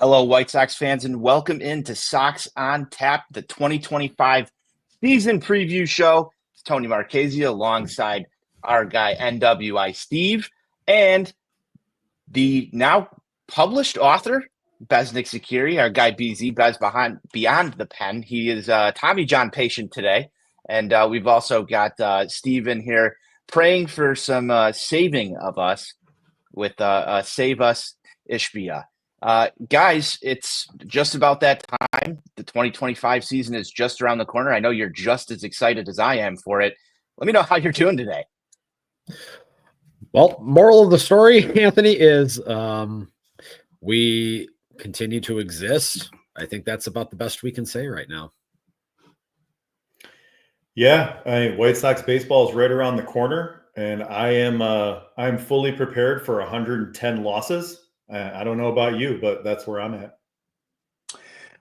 Hello, White Sox fans, and welcome into Sox On Tap, the 2025 season preview show. It's Tony Marchese alongside our guy NWI Steve and the now published author Besnik Zakiri, our guy BZ, Bez Beyond the Pen. He is Tommy John patient today, and we've also got Steve in here praying for some saving of us with Save Us Ishbia. Guys, it's just about that time. The 2025 season is just around the corner. I know you're just as excited as I am for it. Let me know how you're doing today. Well, moral of the story, Anthony, is we continue to exist. I think that's about the best we can say right now. Yeah, White Sox baseball is right around the corner, and I'm fully prepared for 110 losses. I don't know about you, but that's where I'm at.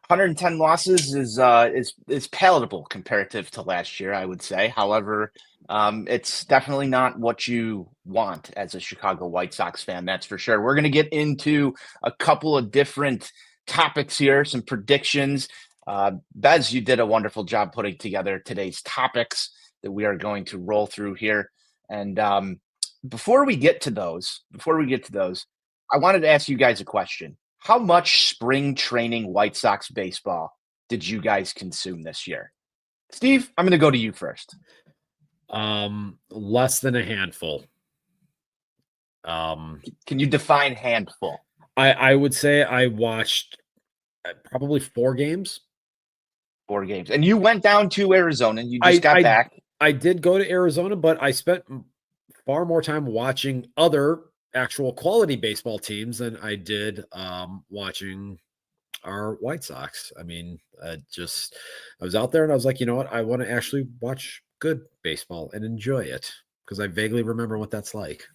110 losses is palatable comparative to last year, I would say. However, it's definitely not what you want as a Chicago White Sox fan, that's for sure. We're going to get into a couple of different topics here, some predictions. Bez, you did a wonderful job putting together today's topics that we are going to roll through here. And before we get to those, I wanted to ask you guys a question. How much spring training White Sox baseball did you guys consume this year? Steve, I'm going to go to you first. Less than a handful. Can you define handful? I would say I watched probably 4 games. 4 games. And you went down to Arizona and you just got back. I did go to Arizona, but I spent far more time watching other actual quality baseball teams than I did watching our White Sox. I mean, I was out there and I was like, you know what? I want to actually watch good baseball and enjoy it because I vaguely remember what that's like.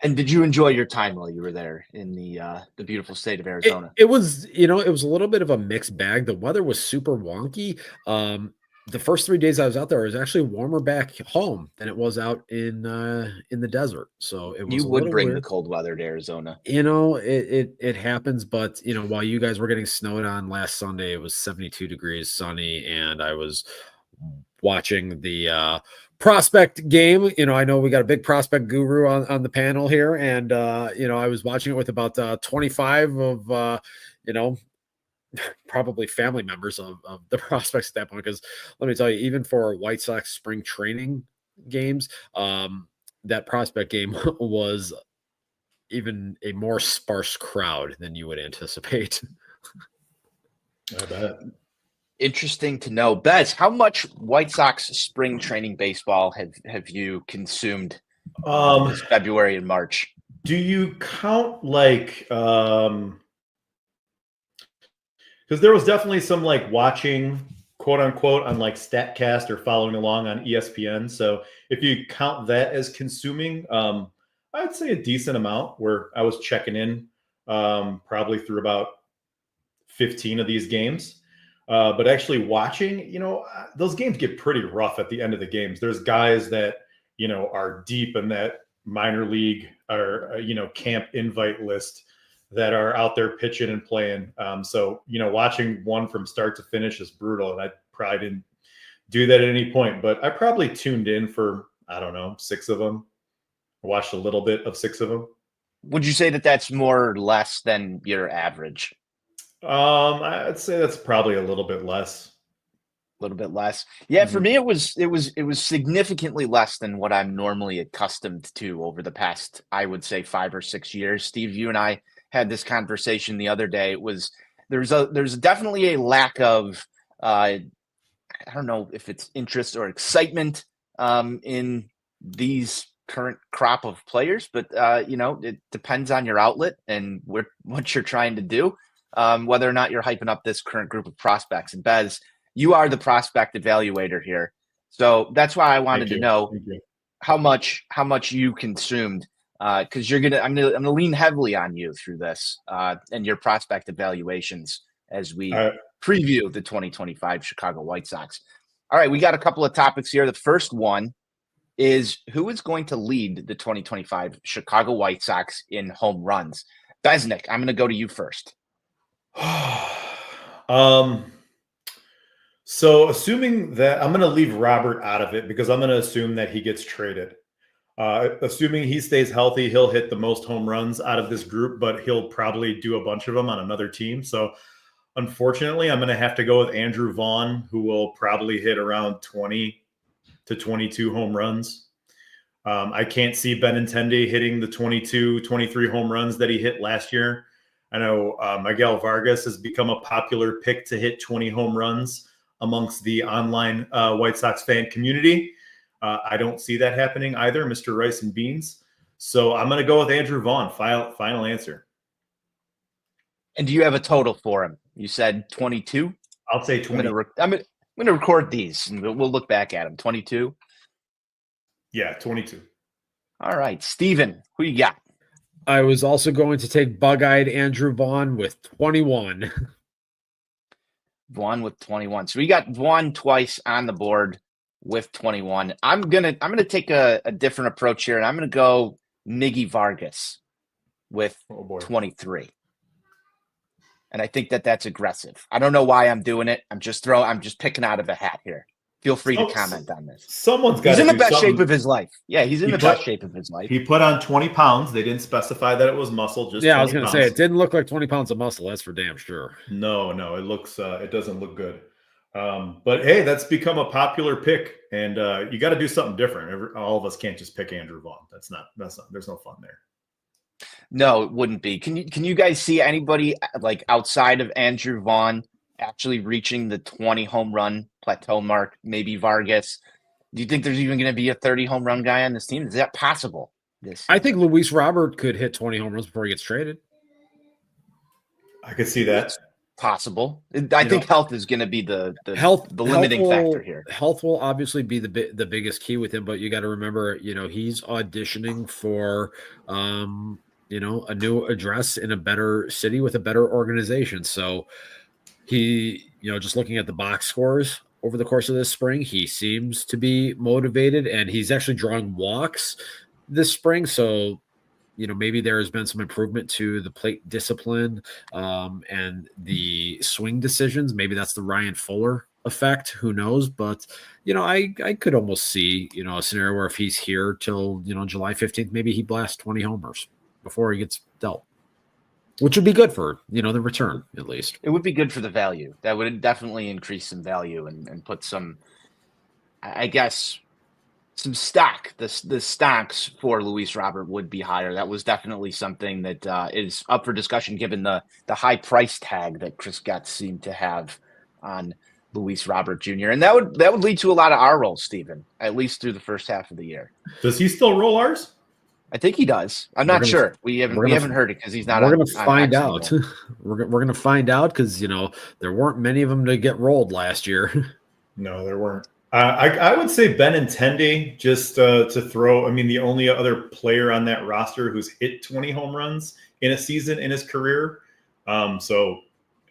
And did you enjoy your time while you were there in the beautiful state of Arizona? It was, it was a little bit of a mixed bag. The weather was super wonky. The first 3 days I was out there, it was actually warmer back home than it was out in the desert. So it was. You would bring the cold weather to Arizona. It happens, but while you guys were getting snowed on last Sunday, it was 72 degrees, sunny, and I was watching the prospect game. I know we got a big prospect guru on the panel here, and I was watching it with about 25 of probably family members of the prospects at that point, because let me tell you, even for White Sox spring training games, that prospect game was even a more sparse crowd than you would anticipate. I bet. Interesting to know. Bez, how much White Sox spring training baseball have you consumed this February and March? Do you count because there was definitely some watching, quote unquote, on StatCast or following along on ESPN. So if you count that as consuming, I'd say a decent amount where I was checking in probably through about 15 of these games. But actually watching, those games get pretty rough at the end of the games. There's guys that, are deep in that minor league or, camp invite list that are out there pitching and playing. So, watching one from start to finish is brutal. And I probably didn't do that at any point, but I probably tuned in for, 6 of them. I watched a little bit of 6 of them. Would you say that that's more or less than your average? I'd say that's probably a little bit less. A little bit less. Yeah, for me, it was significantly less than what I'm normally accustomed to over the past, I would say, 5 or 6 years. Steve, you and I had this conversation the other day. There's definitely a lack of I don't know if it's interest or excitement in these current crop of players, but it depends on your outlet and what you're trying to do, whether or not you're hyping up this current group of prospects. And Bez, you are the prospect evaluator here, so that's why I wanted to know how much you consumed. Because I'm gonna lean heavily on you through this and your prospect evaluations as we preview the 2025 Chicago White Sox. All right, we got a couple of topics here. The first one is who is going to lead the 2025 Chicago White Sox in home runs. Besnik, I'm going to go to you first. So assuming that I'm going to leave Robert out of it because I'm going to assume that he gets traded. Assuming he stays healthy, he'll hit the most home runs out of this group, but he'll probably do a bunch of them on another team. So unfortunately, I'm going to have to go with Andrew Vaughn, who will probably hit around 20 to 22 home runs. I can't see Benintendi hitting the 22, 23 home runs that he hit last year. I know Miguel Vargas has become a popular pick to hit 20 home runs amongst the online White Sox fan community. I don't see that happening either, Mr. Rice and Beans. So I'm going to go with Andrew Vaughn. Final answer. And do you have a total for him? You said 22? I'll say 20. I'm going to record these, and we'll look back at them. 22? Yeah, 22. All right. Steven, who you got? I was also going to take bug-eyed Andrew Vaughn with 21. Vaughn with 21. So we got Vaughn twice on the board with 21. I'm gonna take a different approach here, and I'm gonna go Miggy Vargas with 23. And I think that's aggressive. I don't know why I'm doing it. I'm just picking out of a hat here. Feel free to comment on this. Someone's got. He's in the best shape of his life. Yeah, he's in the best shape of his life. He put on 20 pounds. They didn't specify that it was muscle. Just I was going to say it didn't look like 20 pounds of muscle. That's for damn sure. No, it looks. It doesn't look good. But hey, that's become a popular pick, and you got to do something different. All of us can't just pick Andrew Vaughn. That's not. There's no fun there. No, it wouldn't be. Can you guys see anybody like outside of Andrew Vaughn actually reaching the 20 home run plateau mark? Maybe Vargas. Do you think there's even going to be a 30 home run guy on this team? Is that possible? I think Luis Robert could hit 20 home runs before he gets traded. I could see that. It's possible. I think health is going to be the limiting factor here. Health will obviously be the biggest key with him, but you got to remember, he's auditioning for a new address in a better city with a better organization. So he, just looking at the box scores over the course of this spring, he seems to be motivated, and he's actually drawing walks this spring. So, maybe there has been some improvement to the plate discipline and the swing decisions. Maybe that's the Ryan Fuller effect. Who knows? But, I could almost see, a scenario where if he's here till, July 15th, maybe he blasts 20 homers before he gets dealt, which would be good for, the return, at least. It would be good for the value. That would definitely increase some value and put some, I guess, some stock. The stocks for Luis Robert would be higher. That was definitely something that is up for discussion given the high price tag that Chris Getz seemed to have on Luis Robert Jr. And that would lead to a lot of our rolls, Stephen, at least through the first half of the year. Does he still roll ours? I think he does. I'm not sure. We haven't heard it because he's not. We're going to find out. We're going to find out because there weren't many of them to get rolled last year. No, there weren't. I would say Benintendi just to throw. I mean, the only other player on that roster who's hit 20 home runs in a season in his career. So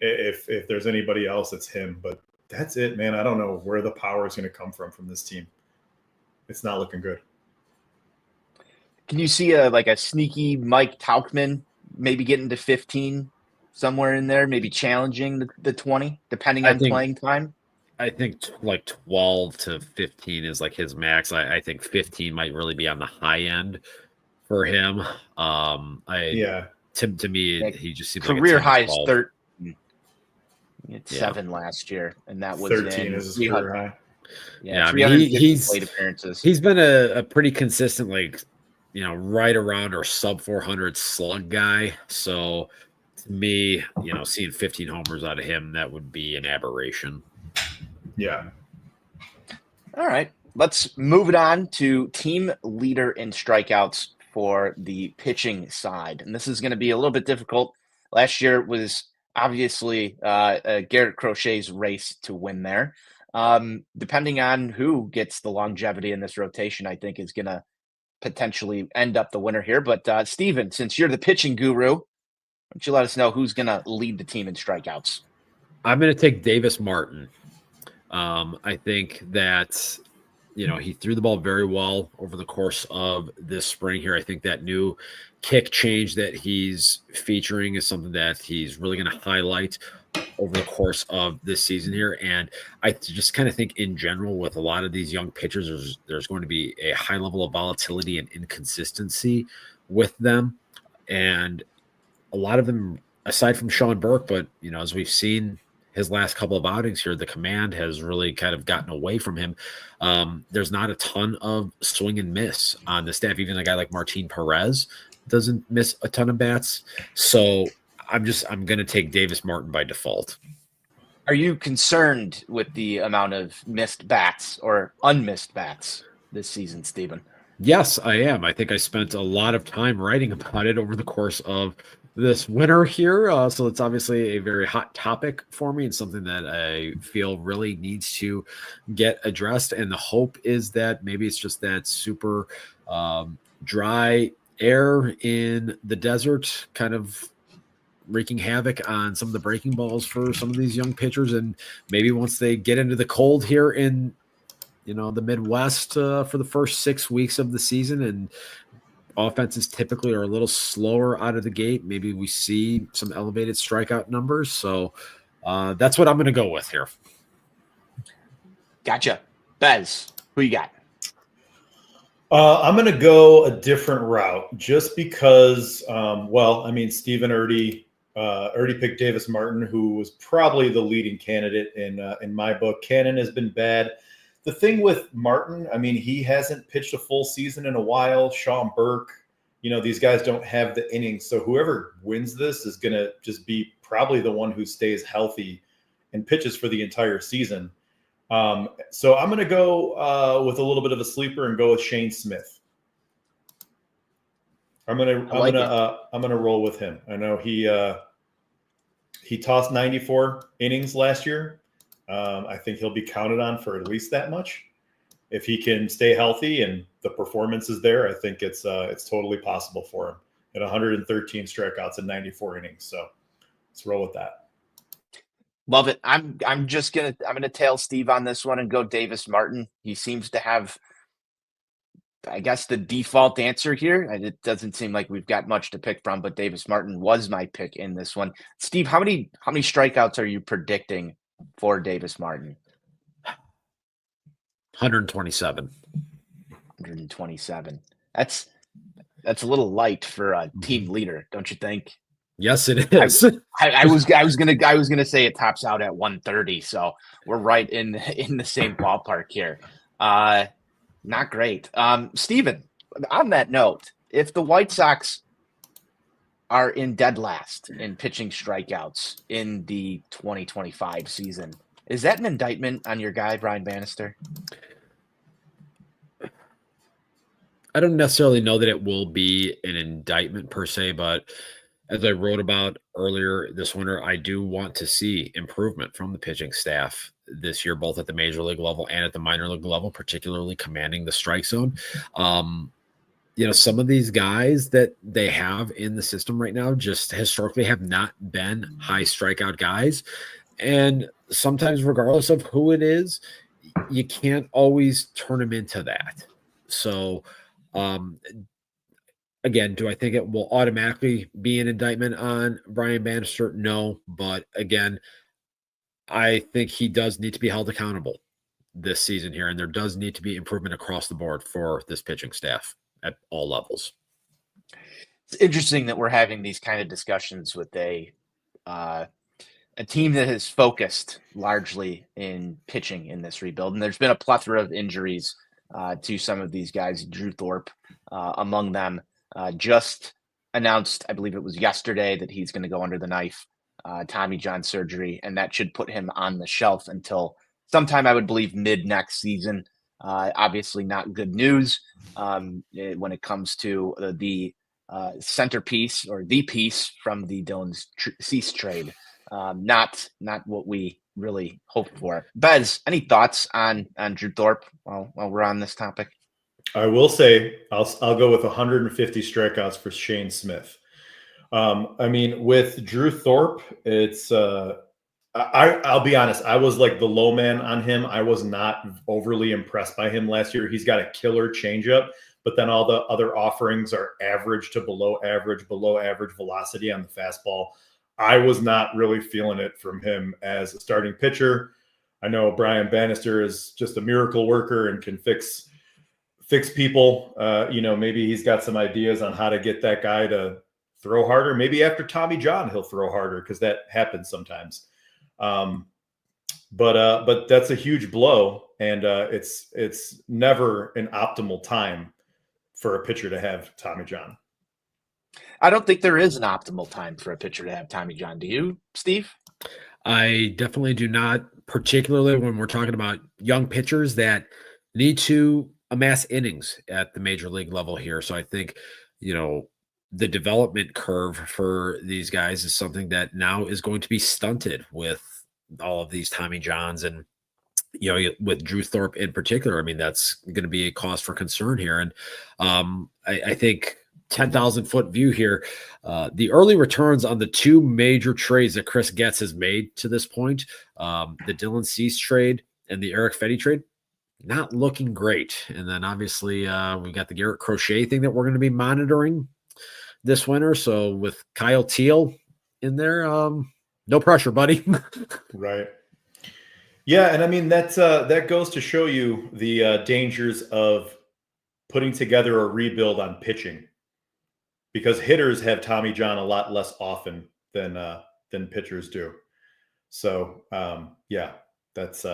if there's anybody else, it's him. But that's it, man. I don't know where the power is going to come from this team. It's not looking good. Can you see a sneaky Mike Tauchman maybe getting to 15 somewhere in there, maybe challenging the 20, depending on playing time? I think 12 to 15 is his max. I think 15 might really be on the high end for him. To me, he just seems career like high is 13. He had 7 last year, and that was 13 is his career high. Yeah, I mean, he's plate appearances. He's been a pretty consistent right around or sub 400 slug guy. So to me, seeing 15 homers out of him, that would be an aberration. Yeah. All right. Let's move it on to team leader in strikeouts for the pitching side. And this is going to be a little bit difficult. Last year was obviously Garrett Crochet's race to win there. Depending on who gets the longevity in this rotation, I think is going to potentially end up the winner here. But Steven, since you're the pitching guru, why don't you let us know who's going to lead the team in strikeouts? I'm going to take Davis Martin. I think that he threw the ball very well over the course of this spring here. I think that new kick change that he's featuring is something that he's really going to highlight over the course of this season here. And I just kind of think in general with a lot of these young pitchers, there's going to be a high level of volatility and inconsistency with them. And a lot of them, aside from Sean Burke, but, as we've seen his last couple of outings here, the command has really kind of gotten away from him. There's not a ton of swing and miss on the staff. Even a guy like Martin Perez doesn't miss a ton of bats. So I'm going to take Davis Martin by default. Are you concerned with the amount of missed bats or unmissed bats this season, Stephen? Yes, I am. I think I spent a lot of time writing about it over the course of this winter here. So it's obviously a very hot topic for me and something that I feel really needs to get addressed. And the hope is that maybe it's just that super dry air in the desert kind of wreaking havoc on some of the breaking balls for some of these young pitchers. And maybe once they get into the cold here in, the Midwest for the first 6 weeks of the season, and offenses typically are a little slower out of the gate, maybe we see some elevated strikeout numbers. So that's what I'm going to go with here. Gotcha. Bez, who you got? I'm going to go a different route just because, Stephen already picked Davis Martin, who was probably the leading candidate in my book. Cannon has been bad. The thing with Martin, he hasn't pitched a full season in a while. Sean Burke, these guys don't have the innings. So whoever wins this is going to just be probably the one who stays healthy and pitches for the entire season. So I'm going to go with a little bit of a sleeper and go with Shane Smith. I'm going to roll with him. I know he tossed 94 innings last year. I think he'll be counted on for at least that much. If he can stay healthy and the performance is there, I think it's totally possible for him at 113 strikeouts and 94 innings. So let's roll with that. Love it. I'm gonna tail Steve on this one and go Davis Martin. He seems to have, I guess, the default answer here. And it doesn't seem like we've got much to pick from, but Davis Martin was my pick in this one. Steve, how many strikeouts are you predicting for Davis Martin? 127. 127. That's a little light for a team leader, don't you think? Yes, it is. I was gonna say it tops out at 130, so we're right in the same ballpark here. Not great. Stephen, on that note, if the White Sox are in dead last in pitching strikeouts in the 2025 season, is that an indictment on your guy, Brian Bannister? I don't necessarily know that it will be an indictment per se, but as I wrote about earlier this winter, I do want to see improvement from the pitching staff this year, both at the major league level and at the minor league level, particularly commanding the strike zone. Some of these guys that they have in the system right now just historically have not been high strikeout guys. And sometimes, regardless of who it is, you can't always turn them into that. So, again, do I think it will automatically be an indictment on Brian Bannister? No. But again, I think he does need to be held accountable this season here. And there does need to be improvement across the board for this pitching staff at all levels. It's interesting that we're having these kind of discussions with a team that has focused largely in pitching in this rebuild. And there's been a plethora of injuries to some of these guys. Drew Thorpe among them just announced, I believe it was yesterday, that he's going to go under the knife, Tommy John surgery, and that should put him on the shelf until sometime, I would believe, mid next season. Obviously not good news when it comes to the centerpiece or the piece from the Dylan Cease trade. Not what we really hoped for. Bez, any thoughts on Drew Thorpe while we're on this topic? I will say I'll go with 150 strikeouts for Shane Smith. With Drew Thorpe, it's I'll be honest. I was like the low man on him. I was not overly impressed by him last year. He's got a killer changeup, but then all the other offerings are average to below average velocity on the fastball. I was not really feeling it from him as a starting pitcher. I know Brian Bannister is just a miracle worker and can fix people. Maybe he's got some ideas on how to get that guy to throw harder. Maybe after Tommy John, he'll throw harder because that happens sometimes. But that's a huge blow, and it's never an optimal time for a pitcher to have Tommy John. I don't think there is an optimal time for a pitcher to have Tommy John. Do you, Steve? I definitely do not, particularly when we're talking about young pitchers that need to amass innings at the major league level here. So I think, the development curve for these guys is something that now is going to be stunted with all of these Tommy Johns and, with Drew Thorpe in particular. I mean, that's going to be a cause for concern here. And I think 10,000 foot view here, the early returns on the two major trades that Chris Getz has made to this point, the Dylan Cease trade and the Eric Fetty trade, not looking great. And then obviously we got the Garrett Crochet thing that we're going to be monitoring this winter. So with Kyle Teal in there, no pressure, buddy. Right. Yeah. And I mean, that goes to show you the dangers of putting together a rebuild on pitching, because hitters have Tommy John a lot less often than pitchers do. So that's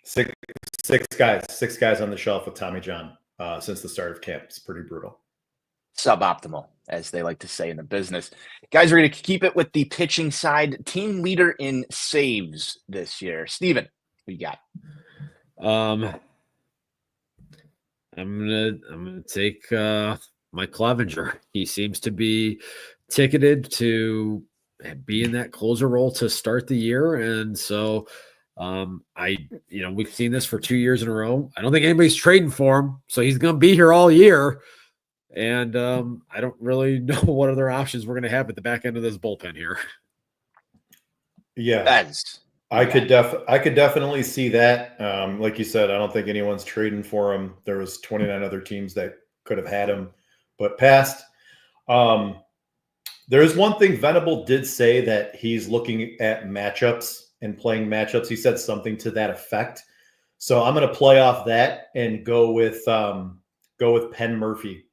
six guys on the shelf with Tommy John since the start of camp. It's pretty brutal. Suboptimal, as they like to say in the business. Guys, we're going to keep it with the pitching side. Team leader in saves this year. Steven, who you got? I'm gonna take Mike Clevenger. He seems to be ticketed to be in that closer role to start the year, and so we've seen this for 2 years in a row. I don't think anybody's trading for him, so he's going to be here all year. And I don't really know what other options we're going to have at the back end of this bullpen here. Yeah, I could definitely see that. Like you said, I don't think anyone's trading for him. There was 29 other teams that could have had him, but passed. There is one thing Venable did say, that he's looking at matchups and playing matchups. He said something to that effect. So I'm going to play off that and go with Penn Murphy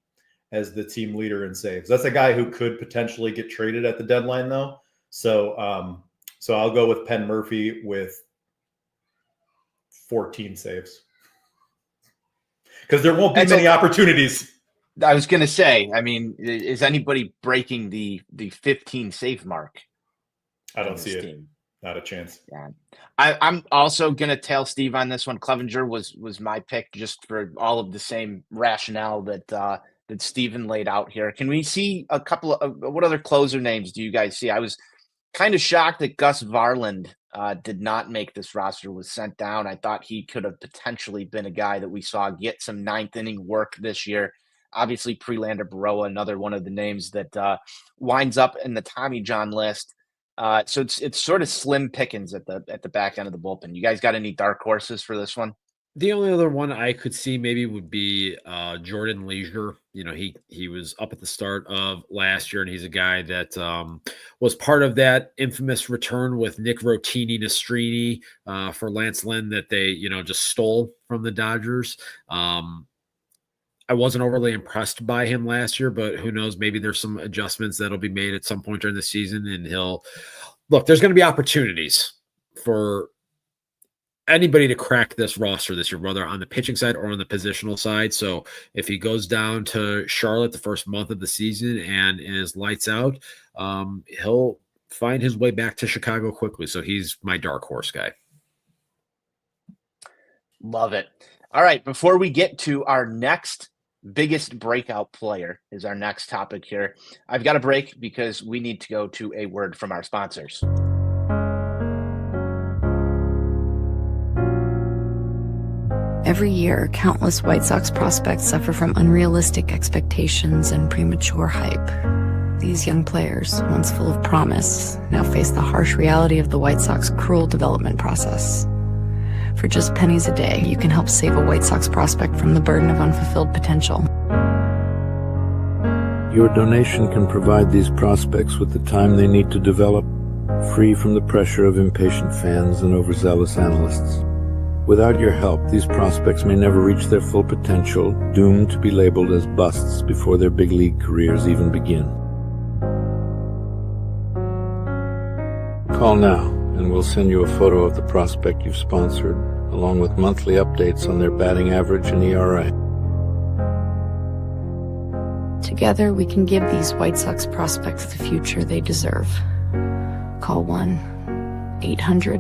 as the team leader in saves. That's a guy who could potentially get traded at the deadline, though. So I'll go with Penn Murphy with 14 saves, because there won't be many opportunities. I was going to say, I mean, is anybody breaking the 15 save mark? I don't see it. Not a chance. Yeah. I'm also going to tail Steve on this one. Clevenger was my pick, just for all of the same rationale that Steven laid out here. Can we see a couple of what other closer names do you guys see? I was kind of shocked that Gus Varland did not make this roster, was sent down. I thought he could have potentially been a guy that we saw get some ninth inning work this year. Obviously, Prelander Baroa, another one of the names that winds up in the Tommy John list. So it's sort of slim pickings at the back end of the bullpen. You guys got any dark horses for this one? The only other one I could see maybe would be Jordan Leisure. He was up at the start of last year, and he's a guy that was part of that infamous return with Nick Rotini Nastrini for Lance Lynn that they just stole from the Dodgers. I wasn't overly impressed by him last year, but who knows? Maybe there's some adjustments that'll be made at some point during the season, and there's going to be opportunities for anybody to crack this roster this year, whether on the pitching side or on the positional side. So if he goes down to Charlotte the first month of the season and is lights out, he'll find his way back to Chicago quickly. So he's my dark horse guy. Love it. All right. Before we get to our next biggest breakout player, is our next topic here, I've got a break because we need to go to a word from our sponsors. Every year, countless White Sox prospects suffer from unrealistic expectations and premature hype. These young players, once full of promise, now face the harsh reality of the White Sox cruel development process. For just pennies a day, you can help save a White Sox prospect from the burden of unfulfilled potential. Your donation can provide these prospects with the time they need to develop, free from the pressure of impatient fans and overzealous analysts. Without your help, these prospects may never reach their full potential, doomed to be labeled as busts before their big league careers even begin. Call now, and we'll send you a photo of the prospect you've sponsored, along with monthly updates on their batting average and ERA. Together, we can give these White Sox prospects the future they deserve. Call 1-800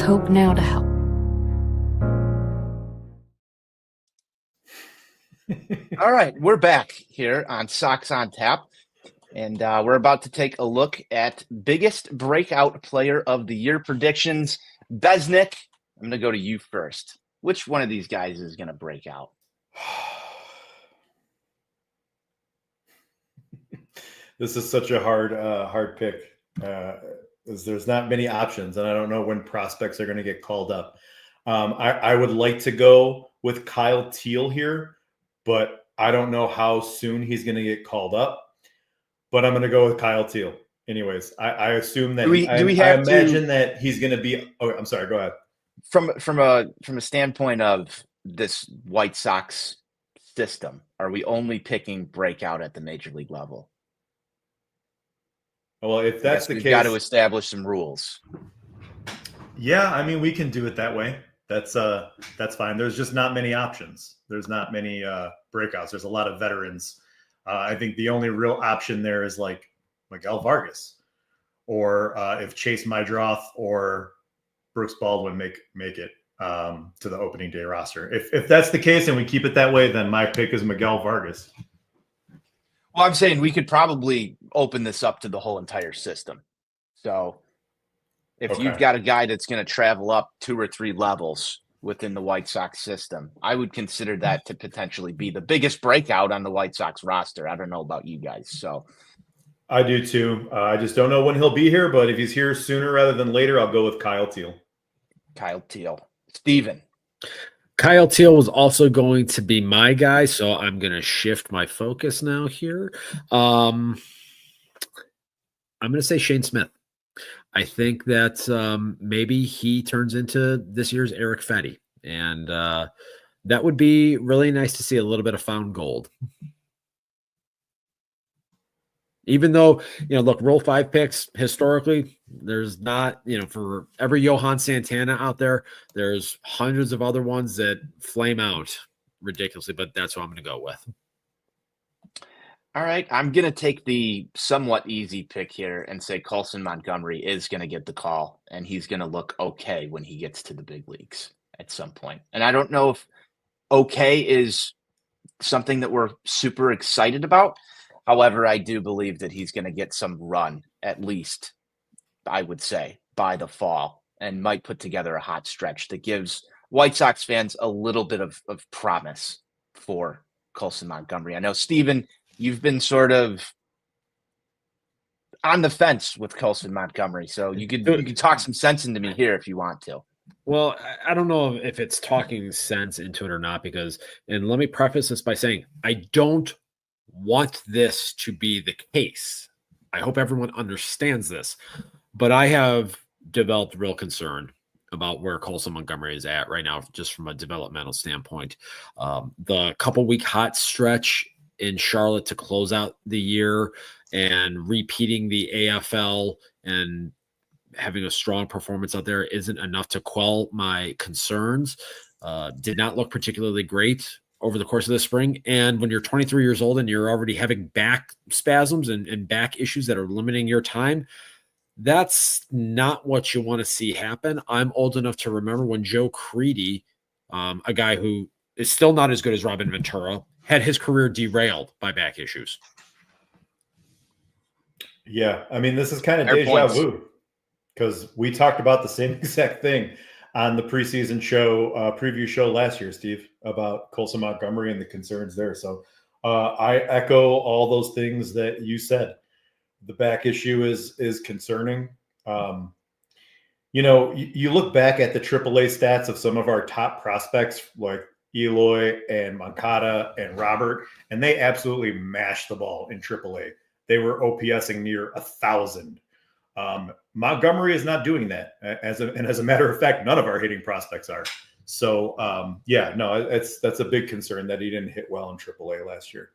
Hope now to help. All right, we're back here on Sox on Tap, and we're about to take a look at biggest breakout player of the year predictions. Besnik, I'm going to go to you first. Which one of these guys is going to break out? This is such a hard pick. There's not many options, and I don't know when prospects are going to get called up. I would like to go with Kyle Teal here, but I don't know how soon he's going to get called up. But I'm going to go with Kyle Teal. Anyways, I assume that I imagine that he's going to be. Oh, I'm sorry. Go ahead. From a standpoint of this White Sox system, are we only picking breakout at the major league level? Well, if that's the we've case, got to establish some rules. Yeah, I mean, we can do it that way. That's fine. There's just not many options. There's not many breakouts. There's a lot of veterans. I think the only real option there is like Miguel Vargas, or if Chase Mydroth or Brooks Baldwin make it to the opening day roster. If that's the case and we keep it that way, then my pick is Miguel Vargas. Well, I'm saying we could probably open this up to the whole entire system. So if you've got a guy that's going to travel up 2 or 3 levels within the White Sox system, I would consider that to potentially be the biggest breakout on the White Sox roster. I don't know about you guys. So I do too. I just don't know when he'll be here, but if he's here sooner rather than later, I'll go with Kyle Teal. Kyle Teal. Steven. Kyle Teal was also going to be my guy, so I'm going to shift my focus now here. I'm going to say Shane Smith. I think that maybe he turns into this year's Eric Fetty, and that would be really nice to see a little bit of found gold. Even though, look, Rule 5 picks, historically, there's not, for every Johan Santana out there, there's hundreds of other ones that flame out ridiculously, but that's what I'm going to go with. All right, I'm going to take the somewhat easy pick here and say Colson Montgomery is going to get the call, and he's going to look okay when he gets to the big leagues at some point. And I don't know if okay is something that we're super excited about. However, I do believe that he's going to get some run, at least, I would say, by the fall, and might put together a hot stretch that gives White Sox fans a little bit of promise for Colson Montgomery. I know, Steven, you've been sort of on the fence with Colson Montgomery, so you could talk some sense into me here if you want to. Well, I don't know if it's talking sense into it or not, because, and let me preface this by saying, I don't want this to be the case. I hope everyone understands this, but I have developed real concern about where Colson Montgomery is at right now, just from a developmental standpoint. The couple-week hot stretch in Charlotte to close out the year and repeating the AFL and having a strong performance out there isn't enough to quell my concerns. Did not look particularly great over the course of the spring. And when you're 23 years old and you're already having back spasms and back issues that are limiting your time, that's not what you want to see happen. I'm old enough to remember when Joe Creedy, a guy who is still not as good as Robin Ventura, had his career derailed by back issues. Yeah, I mean, this is kind of deja vu, because we talked about the same exact thing on the preseason show, preview show last year, Steve, about Colson Montgomery and the concerns there. So I echo all those things that you said. The back issue is concerning. You look back at the AAA stats of some of our top prospects like Eloy and Moncada and Robert, and they absolutely mashed the ball in AAA. They were OPSing near 1,000. Montgomery is not doing that. As a matter of fact, none of our hitting prospects are. So that's a big concern that he didn't hit well in AAA last year.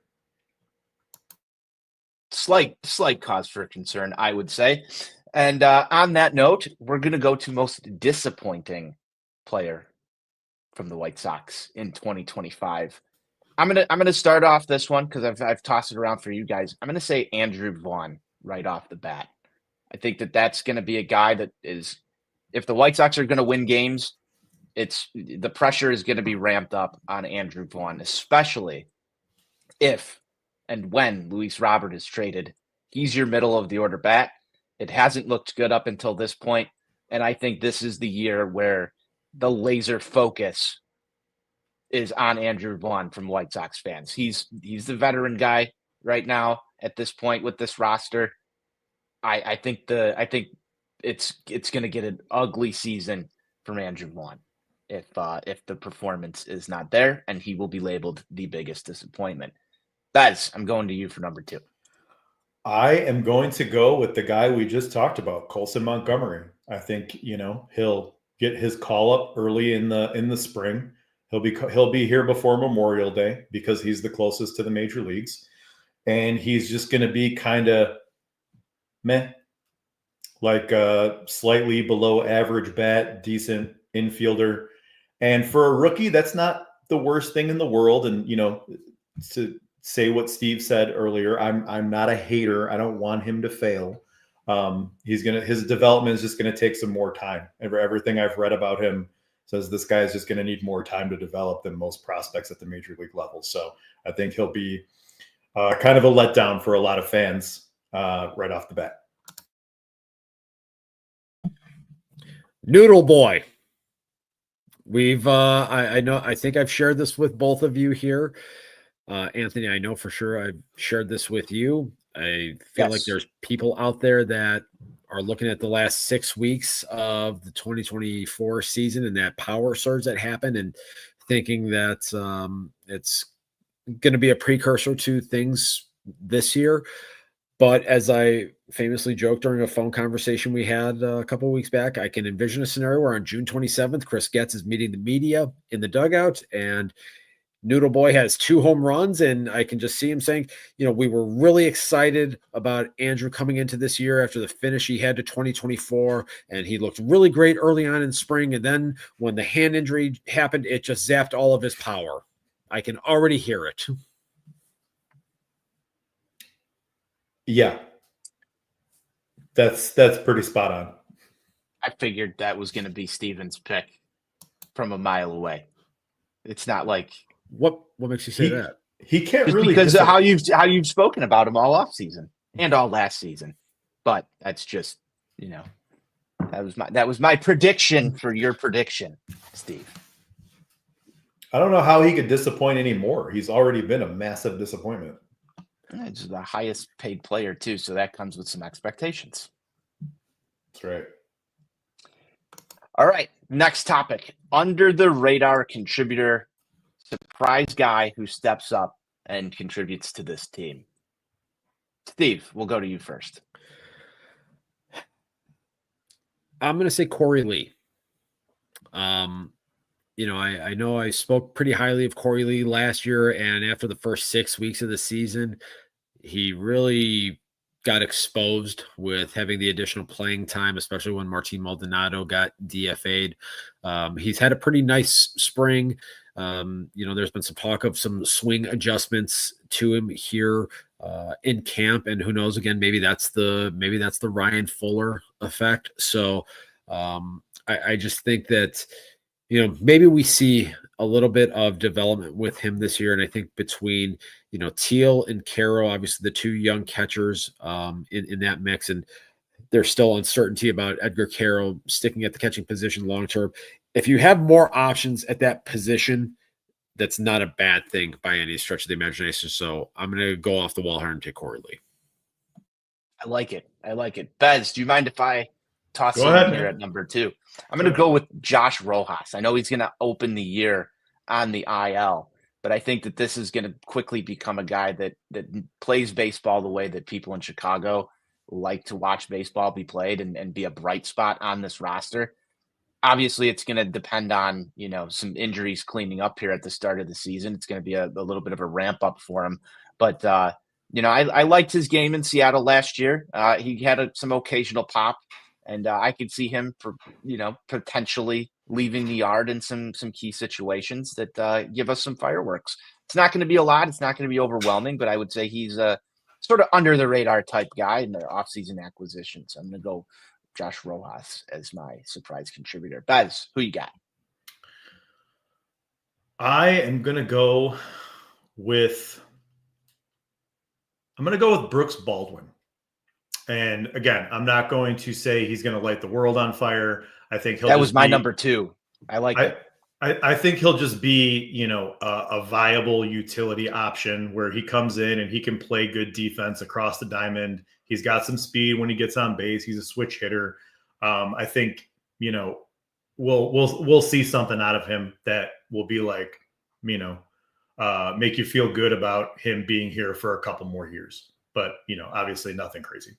Slight cause for concern, I would say. And on that note, we're going to go to most disappointing player from the White Sox in 2025. I'm gonna start off this one because I've tossed it around for you guys. I'm gonna say Andrew Vaughn right off the bat. I think that's going to be a guy that is, if the White Sox are going to win games, the pressure is going to be ramped up on Andrew Vaughn, especially if and when Luis Robert is traded. He's your middle of the order bat. It hasn't looked good up until this point, and I think this is the year where the laser focus is on Andrew Vaughn from White Sox fans. He's the veteran guy right now at this point with this roster. I think it's going to get an ugly season from Andrew Vaughn if the performance is not there, and he will be labeled the biggest disappointment. Bez, I'm going to you for number 2. I am going to go with the guy we just talked about, Colson Montgomery. I think he'll get his call up early in the spring. He'll be here before Memorial Day because he's the closest to the major leagues, and he's just going to be kind of meh, like a slightly below average bat, decent infielder. And for a rookie, that's not the worst thing in the world. And, to say what Steve said earlier, I'm not a hater. I don't want him to fail. His development is just going to take some more time. Everything I've read about him says this guy is just going to need more time to develop than most prospects at the major league level. So I think he'll be kind of a letdown for a lot of fans right off the bat. Noodle Boy. We've I think I've shared this with both of you here. Anthony, I know for sure I've shared this with you. I feel like there's people out there that are looking at the last 6 weeks of the 2024 season and that power surge that happened and thinking that it's going to be a precursor to things this year. But as I famously joked during a phone conversation we had a couple of weeks back, I can envision a scenario where on June 27th, Chris Getz is meeting the media in the dugout and Noodle Boy has 2 home runs, and I can just see him saying, we were really excited about Andrew coming into this year after the finish he had to 2024, and he looked really great early on in spring, and then when the hand injury happened, it just zapped all of his power. I can already hear it. Yeah. That's pretty spot on. I figured that was going to be Steven's pick from a mile away. It's not like what makes you say that? He can't just really because of how you've spoken about him all off season and all last season. But that's just that was my prediction for your prediction, Steve. I don't know how he could disappoint anymore. He's already been a massive disappointment. He's the highest paid player too, so that comes with some expectations. That's right. All right, next topic. Under the radar contributor, surprise guy who steps up and contributes to this team. Steve, we'll go to you first. I'm going to say Corey Lee. I know I spoke pretty highly of Corey Lee last year, and after the first 6 weeks of the season, he really got exposed with having the additional playing time, especially when Martin Maldonado got DFA'd. He's had a pretty nice spring. There's been some talk of some swing adjustments to him here in camp, and who knows? Again, maybe that's the Ryan Fuller effect. So I just think that maybe we see a little bit of development with him this year, and I think between Teal and Caro, obviously the 2 young catchers in that mix, and there's still uncertainty about Edgar Caro sticking at the catching position long term. If you have more options at that position, that's not a bad thing by any stretch of the imagination. So I'm going to go off the wall here and take Corey Lee. I like it. I like it. Bez, do you mind if I toss Go in ahead, here man. at number 2? I'm going to go with Josh Rojas. I know he's going to open the year on the IL, but I think that this is going to quickly become a guy that plays baseball the way that people in Chicago like to watch baseball be played and be a bright spot on this roster. Obviously, it's going to depend on, some injuries cleaning up here at the start of the season. It's going to be a little bit of a ramp up for him. But, I liked his game in Seattle last year. He had some occasional pop, and I could see him, potentially leaving the yard in some key situations that give us some fireworks. It's not going to be a lot. It's not going to be overwhelming, but I would say he's a sort of under the radar type guy in their offseason acquisition. So I'm going to go Josh Rojas as my surprise contributor. Bez, who you got? I am going to go with Brooks Baldwin. And again, I'm not going to say he's going to light the world on fire. I think that was my number 2. I like it. I think he'll just be, a viable utility option where he comes in and he can play good defense across the diamond. He's got some speed when he gets on base. He's a switch hitter. I think, we'll see something out of him that will be like, make you feel good about him being here for a couple more years. But, obviously nothing crazy.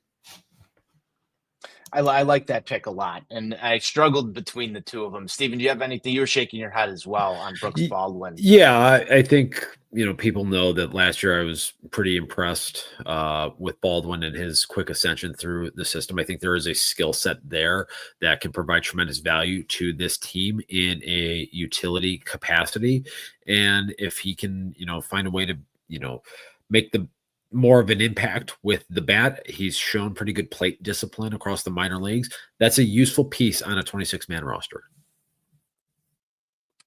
I like that pick a lot, and I struggled between the two of them. Steven, do you have anything? You were shaking your head as well on Brooks Baldwin. Yeah, I think people know that last year I was pretty impressed with Baldwin and his quick ascension through the system. I think there is a skill set there that can provide tremendous value to this team in a utility capacity, and if he can find a way to make the more of an impact with the bat. He's shown pretty good plate discipline across the minor leagues. That's a useful piece on a 26-man roster.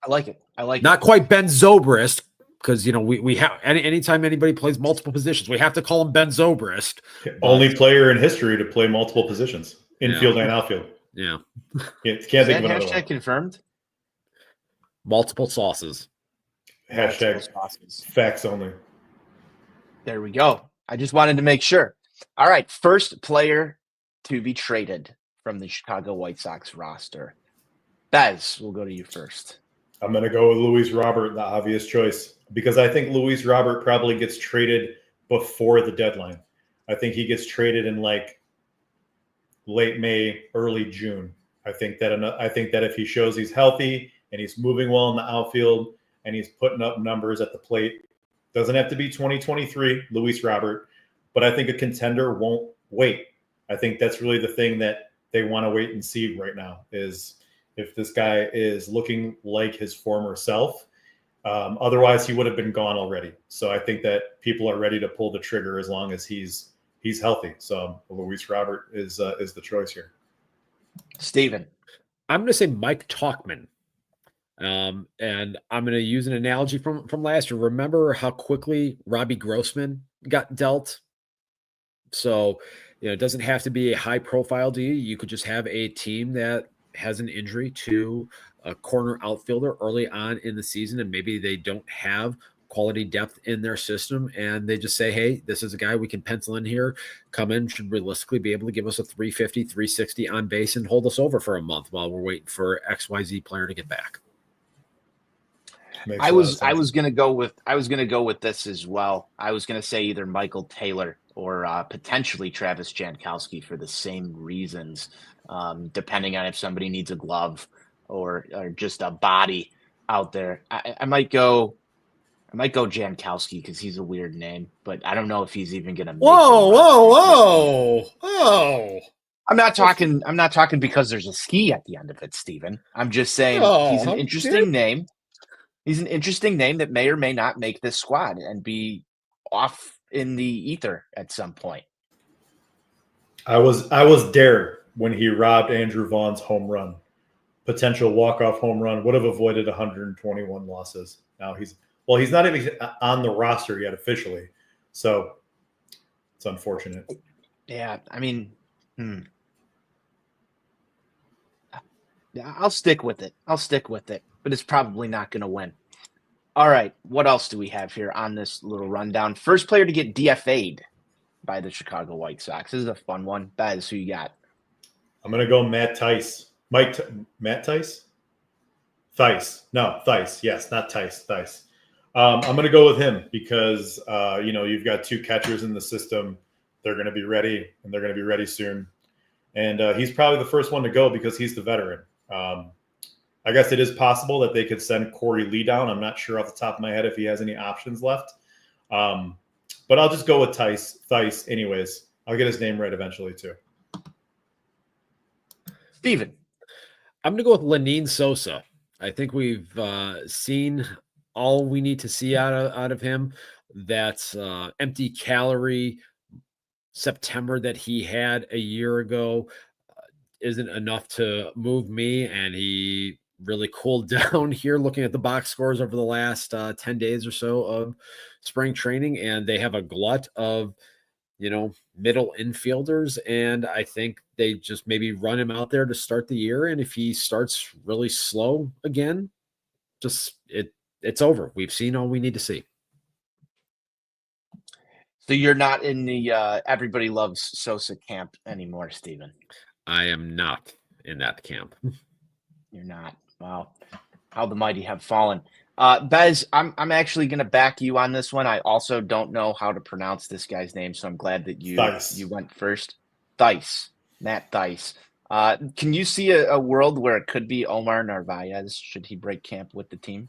I like it. Not quite Ben Zobrist, because we have anytime anybody plays multiple positions, we have to call him Ben Zobrist. Only player in history to play multiple positions, infield and outfield. Yeah. Can't think of another one. Confirmed? Multiple sauces. Hashtag sauces. Facts only. There we go. I just wanted to make sure. All right. First player to be traded from the Chicago White Sox roster. Bez, we'll go to you first. I'm going to go with Luis Robert, the obvious choice, because I think Luis Robert probably gets traded before the deadline. I think he gets traded in like late May, early June. I think that if he shows he's healthy and he's moving well in the outfield and he's putting up numbers at the plate, doesn't have to be 2023, Luis Robert, but I think a contender won't wait. I think that's really the thing that they want to wait and see right now is if this guy is looking like his former self. Otherwise, he would have been gone already. So I think that people are ready to pull the trigger as long as he's healthy. So Luis Robert is the choice here. Steven. I'm going to say Mike Tauchman. And I'm going to use an analogy from last year. Remember how quickly Robbie Grossman got dealt? So, it doesn't have to be a high profile deal. You could just have a team that has an injury to a corner outfielder early on in the season, and maybe they don't have quality depth in their system, and they just say, hey, this is a guy we can pencil in here, come in, should realistically be able to give us a 350, 360 on base and hold us over for a month while we're waiting for XYZ player to get back. I was gonna go with this as well. I was gonna say either Michael Taylor or potentially Travis Jankowski for the same reasons, depending on if somebody needs a glove or just a body out there. I might go Jankowski because he's a weird name, but I don't know if he's even gonna make Whoa. I'm not talking because there's a ski at the end of it, Steven. I'm just saying he's an interesting name. He's an interesting name that may or may not make this squad and be off in the ether at some point. I was there when he robbed Andrew Vaughn's home run. Potential walk-off home run would have avoided 121 losses. Now he's not even on the roster yet officially. So it's unfortunate. Yeah, I mean, I'll stick with it. But it's probably not going to win. All right. What else do we have here on this little rundown? First player to get DFA'd by the Chicago White Sox. This is a fun one. Bez, who you got? I'm going to go Matt Tice. Matt Tice? Thice. No, Thice. Yes, not Tice. Thice. I'm going to go with him because, you've got two catchers in the system. They're going to be ready, and they're going to be ready soon. And he's probably the first one to go because he's the veteran. I guess it is possible that they could send Corey Lee down. I'm not sure off the top of my head if he has any options left. But I'll just go with Thice anyways. I'll get his name right eventually too. Steven. I'm going to go with Lenine Sosa. I think we've seen all we need to see out of him. That's empty calorie September that he had a year ago isn't enough to move me, and he really cooled down here looking at the box scores over the last 10 days or so of spring training, and they have a glut of middle infielders, and I think they just maybe run him out there to start the year, and if he starts really slow again, it's over. We've seen all we need to see. So you're not in the everybody loves Sosa camp anymore, Steven? I am not in that camp. You're not. Wow. How the mighty have fallen. Bez, I'm actually going to back you on this one. I also don't know how to pronounce this guy's name, so I'm glad that you went first. Thice. Matt Thice. Can you see a world where it could be Omar Narvaez should he break camp with the team?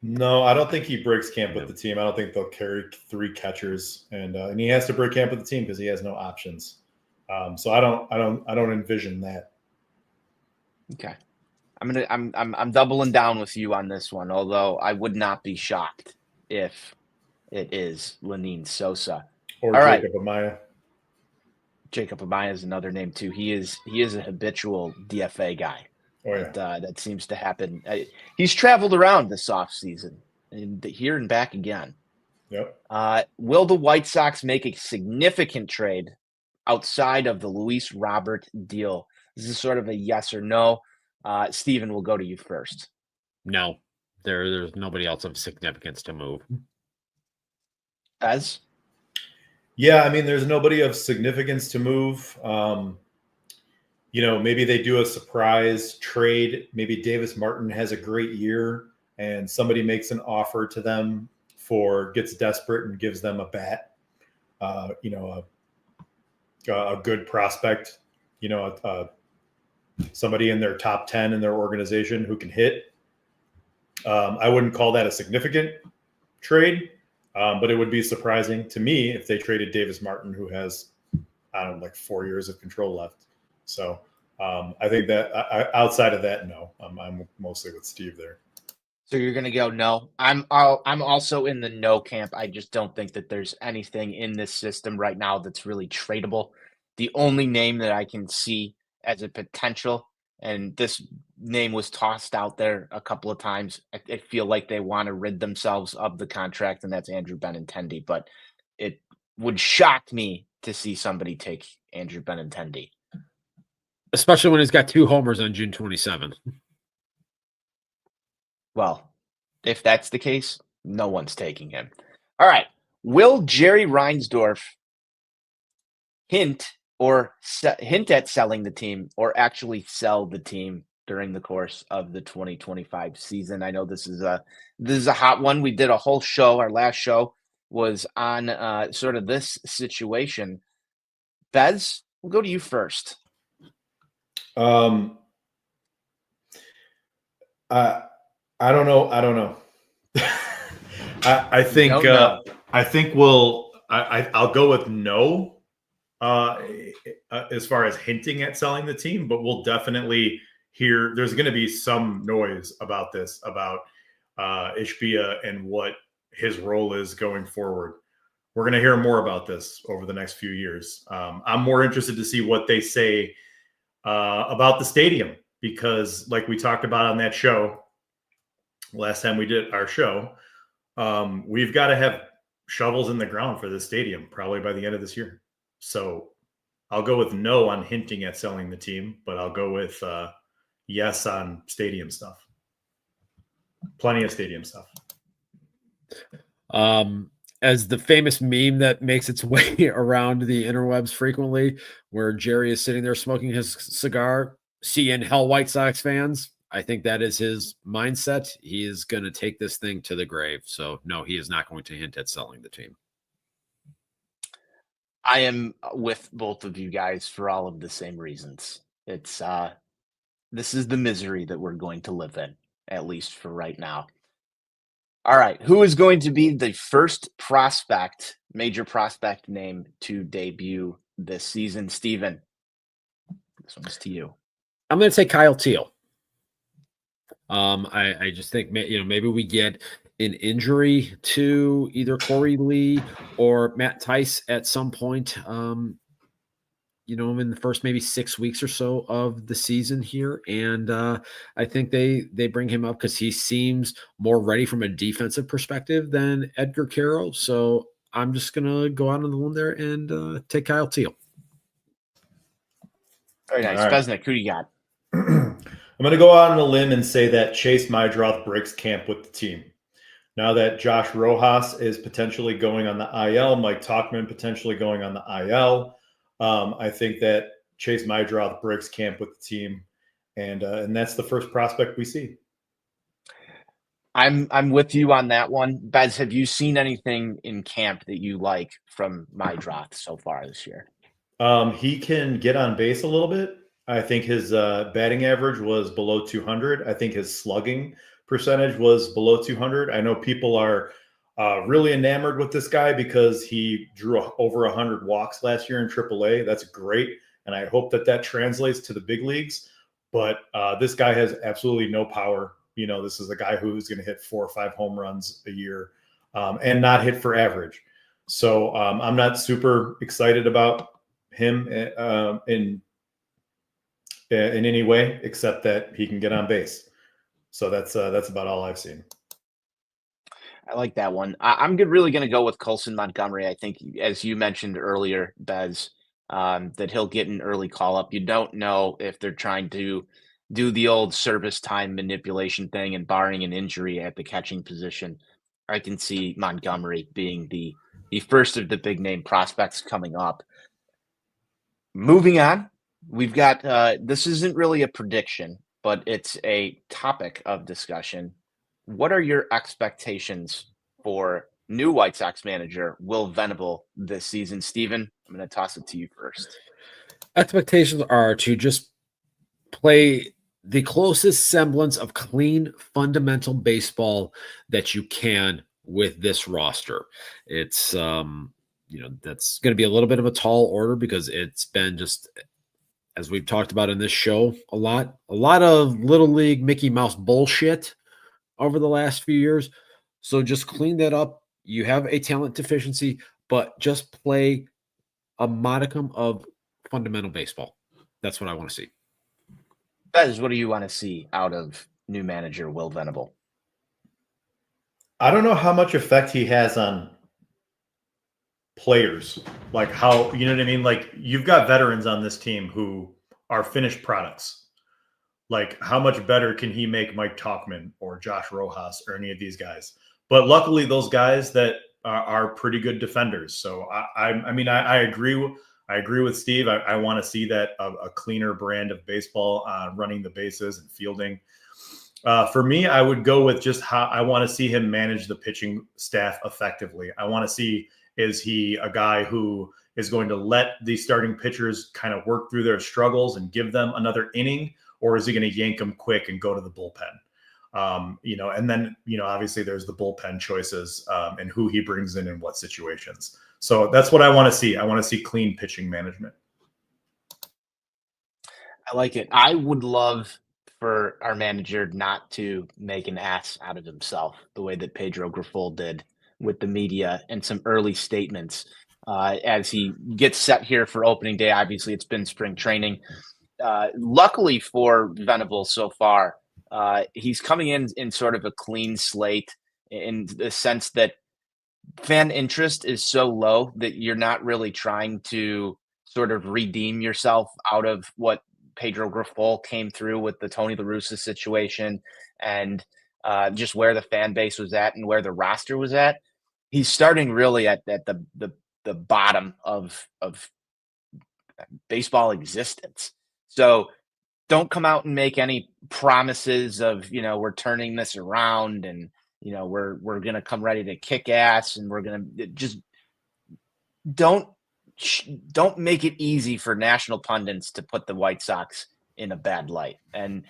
No, I don't think he breaks camp with the team. I don't think they'll carry three catchers, and he has to break camp with the team because he has no options. So I don't envision that. Okay, I'm doubling down with you on this one. Although I would not be shocked if it is Lenine Sosa or Jacob Amaya. Jacob Amaya is another name too. He is a habitual DFA guy. Oh, yeah. That seems to happen. He's traveled around this offseason, and here and back again. Yep. Will the White Sox make a significant trade outside of the Luis Robert deal? This is sort of a yes or no. Steven, we'll go to you first. No, there's nobody else of significance to move. Ez? Yeah, I mean, there's nobody of significance to move. Maybe they do a surprise trade. Maybe Davis Martin has a great year and somebody makes an offer to them gets desperate and gives them a bat, a good prospect, somebody in their top 10 in their organization who can hit. I wouldn't call that a significant trade, but it would be surprising to me if they traded Davis Martin, who has, 4 years of control left. So I think that outside of that, no, I'm mostly with Steve there. So you're going to go no. I'm also in the no camp. I just don't think that there's anything in this system right now that's really tradable. The only name that I can see as a potential, and this name was tossed out there a couple of times, I feel like they want to rid themselves of the contract, and that's Andrew Benintendi. But it would shock me to see somebody take Andrew Benintendi. Especially when he's got 2 homers on June 27th. Well, if that's the case, no one's taking him. All right. Will Jerry Reinsdorf hint at selling the team or actually sell the team during the course of the 2025 season? I know this is a hot one. We did a whole show. Our last show was on sort of this situation. Bez, we'll go to you first. I don't know. I think I'll go with no. As far as hinting at selling the team, but we'll definitely hear. There's going to be some noise about this, about Ishbia and what his role is going forward. We're going to hear more about this over the next few years. I'm more interested to see what they say about the stadium, because like we talked about on that show, last time we did our show, we've got to have shovels in the ground for this stadium probably by the end of this year. So I'll go with no on hinting at selling the team, but I'll go with yes on stadium stuff. Plenty of stadium stuff. As the famous meme that makes its way around the interwebs frequently, where Jerry is sitting there smoking his cigar, seeing hell White Sox fans. I think that is his mindset. He is going to take this thing to the grave. So, no, he is not going to hint at selling the team. I am with both of you guys for all of the same reasons. It's this is the misery that we're going to live in, at least for right now. All right, who is going to be the first prospect, major prospect name to debut this season? Steven, this one's to you. I'm going to say Kyle Teal. I just think maybe we get an injury to either Corey Lee or Matt Tice at some point. In the first maybe 6 weeks or so of the season here, and I think they bring him up because he seems more ready from a defensive perspective than Edgar Carroll. So I'm just gonna go out on the limb there and take Kyle Teal. Very nice, All right. Besnik. Who do you got? I'm going to go out on a limb and say that Chase Mydroth breaks camp with the team. Now that Josh Rojas is potentially going on the IL, Mike Tauchman potentially going on the IL, I think that Chase Mydroth breaks camp with the team, and that's the first prospect we see. I'm with you on that one. Bez, have you seen anything in camp that you like from Mydroth so far this year? He can get on base a little bit. I think his batting average was below 200. I think his slugging percentage was below 200. I know people are really enamored with this guy because he drew over 100 walks last year in AAA. That's great, and I hope that translates to the big leagues. But this guy has absolutely no power. This is a guy who's going to hit 4 or 5 home runs a year and not hit for average. So I'm not super excited about him in any way, except that he can get on base. So that's about all I've seen. I like that one. I'm really going to go with Colson Montgomery. I think, as you mentioned earlier, Bez, that he'll get an early call up. You don't know if they're trying to do the old service time manipulation thing, and barring an injury at the catching position, I can see Montgomery being the first of the big name prospects coming up. Moving on, we've got this isn't really a prediction, but it's a topic of discussion. What are your expectations for new White Sox manager Will Venable this season? Steven, I'm going to toss it to you first. Expectations are to just play the closest semblance of clean, fundamental baseball that you can with this roster. It's that's going to be a little bit of a tall order because it's been just, as we've talked about in this show, a lot of little league Mickey Mouse bullshit over the last few years. So just clean that up. You have a talent deficiency, but just play a modicum of fundamental baseball. That's what I want to see. Bez, what do you want to see out of new manager Will Venable? I don't know how much effect he has on players, like how, you know what I mean? Like, you've got veterans on this team who are finished products. Like, how much better can he make Mike Tauchman or Josh Rojas or any of these guys? But luckily, those guys that are pretty good defenders. So I agree with Steve. I want to see that a cleaner brand of baseball, running the bases and fielding. For me, I would go with just how I want to see him manage the pitching staff effectively. I want to see, is he a guy who is going to let the starting pitchers kind of work through their struggles and give them another inning, or is he going to yank them quick and go to the bullpen? And then, obviously there's the bullpen choices and who he brings in what situations. So that's what I want to see. I want to see clean pitching management. I like it. I would love for our manager not to make an ass out of himself the way that Pedro Grifol did with the media and some early statements as he gets set here for opening day. Obviously, it's been spring training. Luckily for Venable so far, he's coming in sort of a clean slate in the sense that fan interest is so low that you're not really trying to sort of redeem yourself out of what Pedro Grifol came through with the Tony La Russa situation and just where the fan base was at and where the roster was at. He's starting really at the bottom of baseball existence. So don't come out and make any promises of, we're turning this around and, we're going to come ready to kick ass and we're going to just don't make it easy for national pundits to put the White Sox in a bad light. And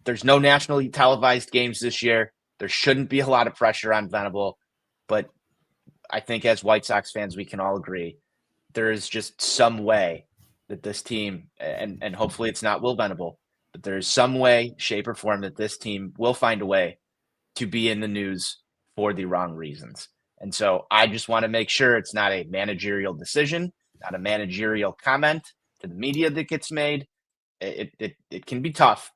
there's no nationally televised games this year. There shouldn't be a lot of pressure on Venable, but I think as White Sox fans, we can all agree there is just some way that this team, and hopefully it's not Will Venable, but there is some way, shape, or form that this team will find a way to be in the news for the wrong reasons. And so I just want to make sure it's not a managerial decision, not a managerial comment to the media that gets made. It can be tough,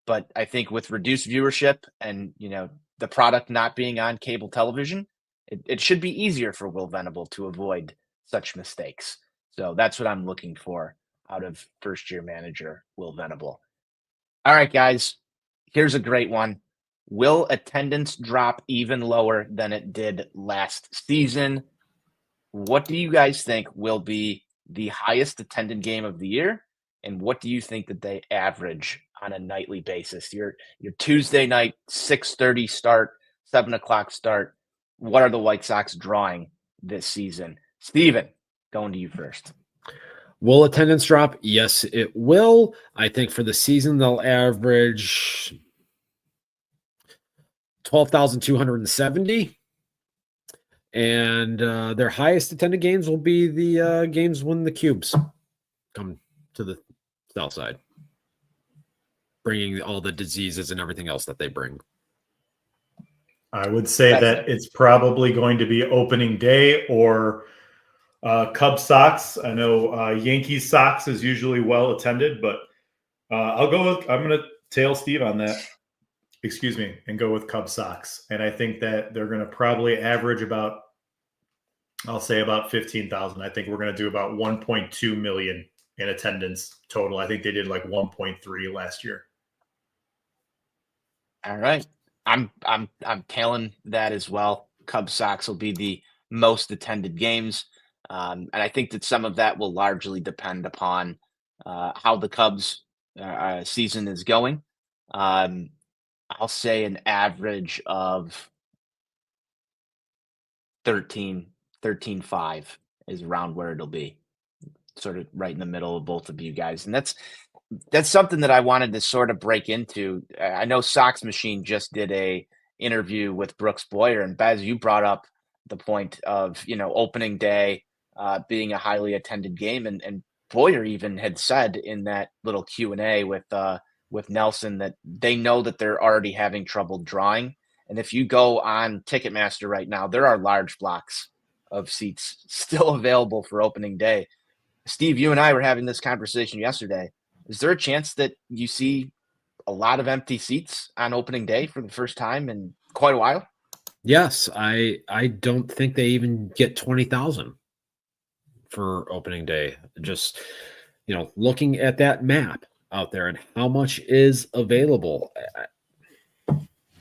but I think with reduced viewership and, the product not being on cable television, it should be easier for Will Venable to avoid such mistakes. So that's what I'm looking for out of first-year manager Will Venable. All right, guys, here's a great one. Will attendance drop even lower than it did last season? What do you guys think will be the highest attended game of the year? And what do you think that they average on a nightly basis? Your Tuesday night, 6:30 start, 7 o'clock start. What are the White Sox drawing this season? Steven, going to you first. Will attendance drop? Yes, it will. I think for the season, they'll average 12,270. And their highest attended games will be the games when the Cubes come to the south side, bringing all the diseases and everything else that they bring. I would say that it's probably going to be opening day or Cubs Sox. I know Yankees Sox is usually well attended, but I'm going to tail Steve on that. Excuse me, and go with Cubs Sox. And I think that they're going to probably average about 15,000. I think we're going to do about 1.2 million in attendance total. I think they did like 1.3 last year. All right. I'm tailing that as well. Cubs Sox will be the most attended games. And I think that some of that will largely depend upon how the Cubs season is going. I'll say an average of 13.5 is around where it'll be, sort of right in the middle of both of you guys. And that's something that I wanted to sort of break into. I know Sox Machine just did a interview with Brooks Boyer, and Bez, you brought up the point of, opening day being a highly attended game. And Boyer even had said in that little Q&A with Nelson that they know that they're already having trouble drawing. And if you go on Ticketmaster right now, there are large blocks of seats still available for opening day. Steve, you and I were having this conversation yesterday. Is there a chance that you see a lot of empty seats on opening day for the first time in quite a while? Yes, I don't think they even get 20,000 for opening day. Just, looking at that map out there and how much is available,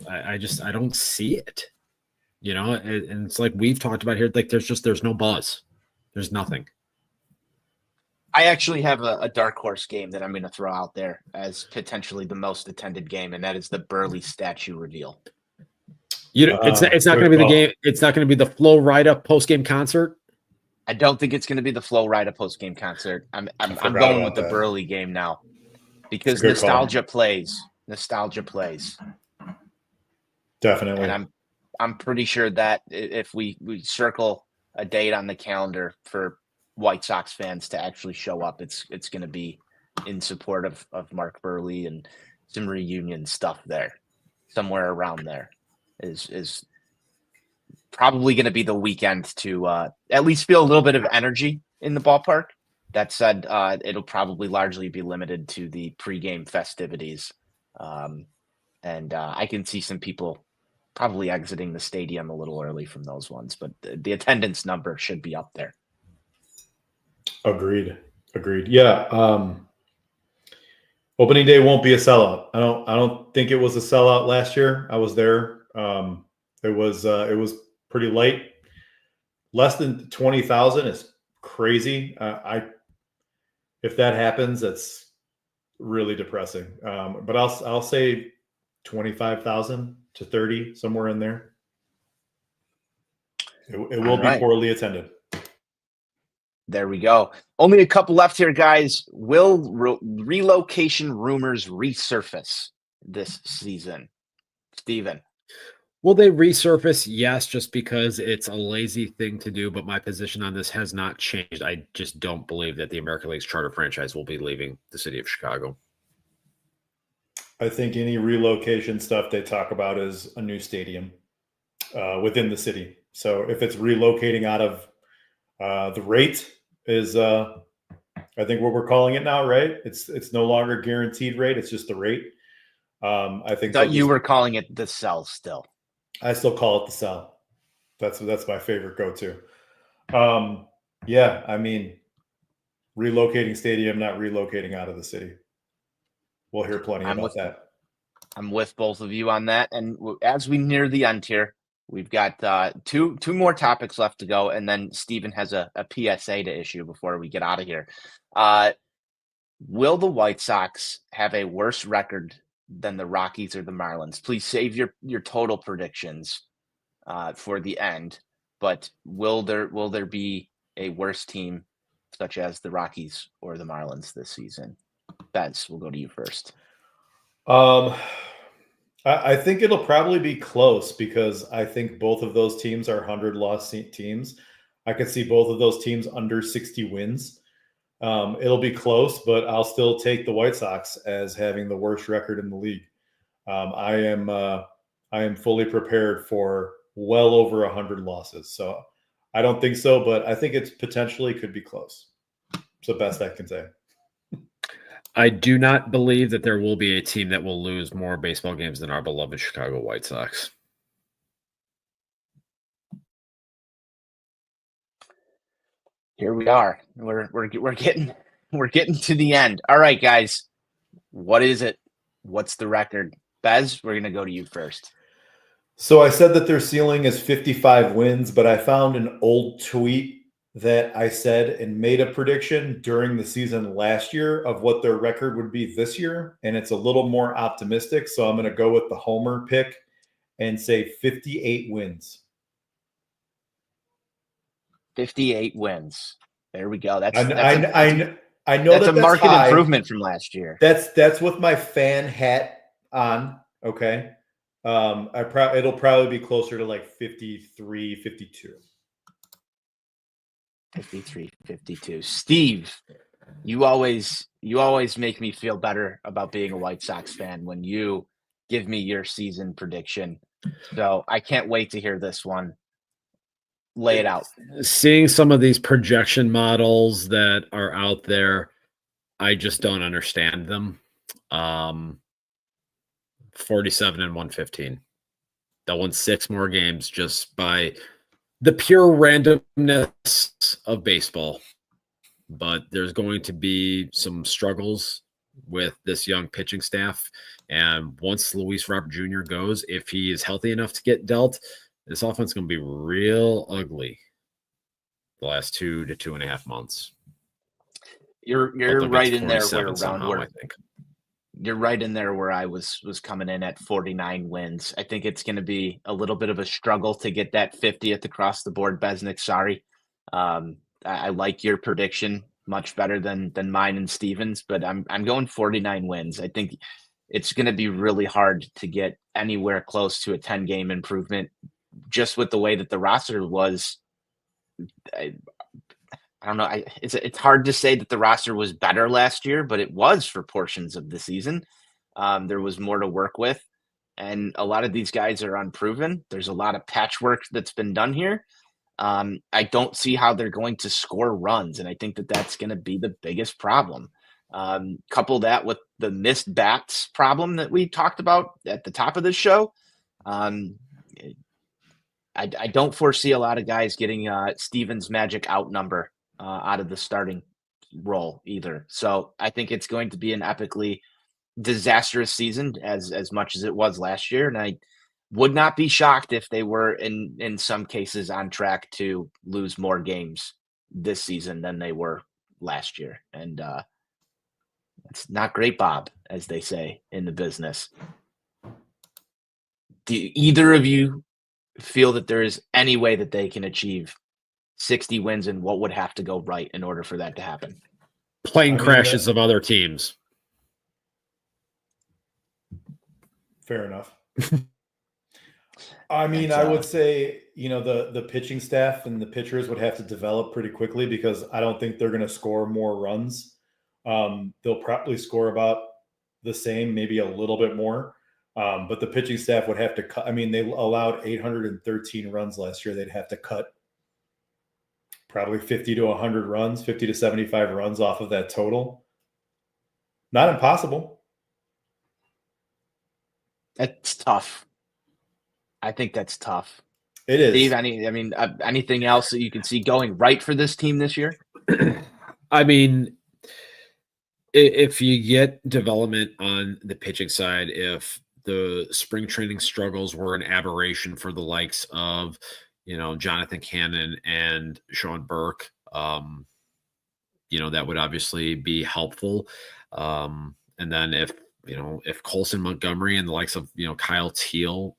I don't see it, and it's like we've talked about here, like there's no buzz, there's nothing. I actually have a dark horse game that I'm going to throw out there as potentially the most attended game, and that is the Burley statue reveal. It's not going to be the game. It's not going to be the Flo Rida post game concert. I don't think it's going to be the Flo Rida post game concert. I'm going with the Burley game now. Because nostalgia plays. Nostalgia plays. Definitely. And I'm pretty sure that if we circle a date on the calendar for White Sox fans to actually show up, it's going to be in support of Mark Burley and some reunion stuff there. Somewhere around there is probably going to be the weekend to at least feel a little bit of energy in the ballpark. That said, it'll probably largely be limited to the pregame festivities. And I can see some people probably exiting the stadium a little early from those ones, but the attendance number should be up there. Agreed. Yeah. Opening day won't be a sellout. I don't think it was a sellout last year. I was there It was pretty light. Less than 20,000 is crazy. If that happens, that's really depressing. But I'll say 25,000 to 30, somewhere in there. It will be poorly attended. There we go. Only a couple left here, guys. Will relocation rumors resurface this season? Steven. Will they resurface? Yes, just because it's a lazy thing to do, but my position on this has not changed. I just don't believe that the American League's charter franchise will be leaving the city of Chicago. I think any relocation stuff they talk about is a new stadium within the city. So if it's relocating out of the rate is, I think what we're calling it now, right? It's no longer guaranteed rate. It's just the rate. I think you were calling it the sell still. I still call it the sell. That's my favorite go-to. Yeah, I mean, relocating stadium, not relocating out of the city. We'll hear plenty about that. I'm with both of you on that. And as we near the end here, we've got two more topics left to go, and then Steven has a PSA to issue before we get out of here. Will the White Sox have a worse record than the Rockies or the Marlins? Please save your total predictions for the end. But will there be a worse team such as the Rockies or the Marlins this season? Bez, we'll go to you first. I think it'll probably be close because I think both of those teams are 100-loss teams. I could see both of those teams under 60 wins. It'll be close, but I'll still take the White Sox as having the worst record in the league. I am fully prepared for well over 100 losses. So I don't think so, but I think it potentially could be close. It's the best I can say. I do not believe that there will be a team that will lose more baseball games than our beloved Chicago White Sox. Here we are. We're getting to the end. All right, guys. What is it? What's the record? Bez, we're gonna go to you first. So I said that their ceiling is 55 wins, but I found an old tweet that I said and made a prediction during the season last year of what their record would be this year. And it's a little more optimistic. So I'm going to go with the homer pick and say 58 wins. 58 wins. There we go. I know that's a market improvement from last year. That's with my fan hat on. Okay. It'll probably be closer to like 53, 52. 53, 52. Steve, you always make me feel better about being a White Sox fan when you give me your season prediction. So I can't wait to hear this one. Lay it out. Seeing some of these projection models that are out there, I just don't understand them. 47 and 115. They'll win 6 more games just by the pure randomness of baseball. But there's going to be some struggles with this young pitching staff. And once Luis Robert Jr. goes, if he is healthy enough to get dealt, this offense is going to be real ugly the last 2 to 2.5 months. You're right in there where I think. You're right in there where I was coming in at 49 wins. I think it's going to be a little bit of a struggle to get that 50th across the board. Besnik, sorry. I like your prediction much better than mine and Steven's, but I'm going 49 wins. I think it's going to be really hard to get anywhere close to a 10-game improvement just with the way that the roster was. I don't know. It's hard to say that the roster was better last year, but it was for portions of the season. There was more to work with, and a lot of these guys are unproven. There's a lot of patchwork that's been done here. I don't see how they're going to score runs, and I think that that's going to be the biggest problem. Couple that with the missed bats problem that we talked about at the top of the show. I don't foresee a lot of guys getting Steven's magic outnumber out of the starting role either. So I think it's going to be an epically disastrous season as much as it was last year. And would not be shocked if they were in some cases on track to lose more games this season than they were last year. And it's not great, Bob, as they say in the business. Do either of you feel that there is any way that they can achieve 60 wins, and what would have to go right in order for that to happen? Plane crashes of other teams. Fair enough. I mean, I would say, the pitching staff and the pitchers would have to develop pretty quickly, because I don't think they're going to score more runs. They'll probably score about the same, maybe a little bit more. But the pitching staff would have to cut. I mean, they allowed 813 runs last year. They'd have to cut probably 50 to 100 runs, 50 to 75 runs off of that total. Not impossible. That's tough. I think that's tough. It is. Steve, anything else that you can see going right for this team this year? I mean, if you get development on the pitching side, if the spring training struggles were an aberration for the likes of, Jonathan Cannon and Sean Burke, that would obviously be helpful. And then if Colson Montgomery and the likes of, Kyle Teal